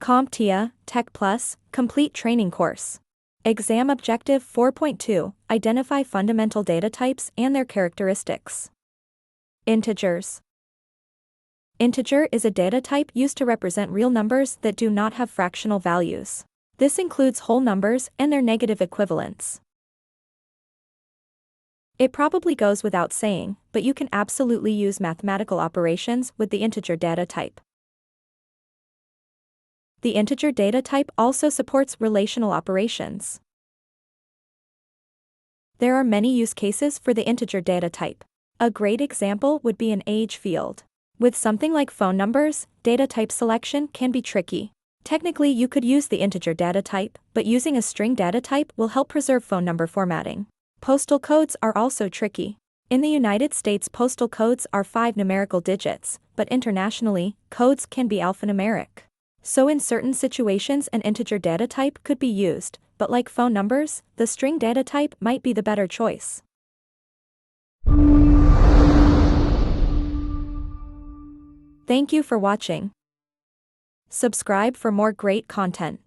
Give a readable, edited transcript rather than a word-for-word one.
CompTIA Tech Complete Training Course. Exam Objective 4.2, Identify fundamental data types and their characteristics. Integers. Integer is a data type used to represent real numbers that do not have fractional values. This includes whole numbers and their negative equivalents. It probably goes without saying, but you can absolutely use mathematical operations with the integer data type. The integer data type also supports relational operations. There are many use cases for the integer data type. A great example would be an age field. With something like phone numbers, data type selection can be tricky. Technically, you could use the integer data type, but using a string data type will help preserve phone number formatting. Postal codes are also tricky. In the United States, postal codes are 5 numerical digits, but internationally, codes can be alphanumeric. So in certain situations an integer data type could be used, but like phone numbers, the string data type might be the better choice. Thank you for watching. Subscribe for more great content.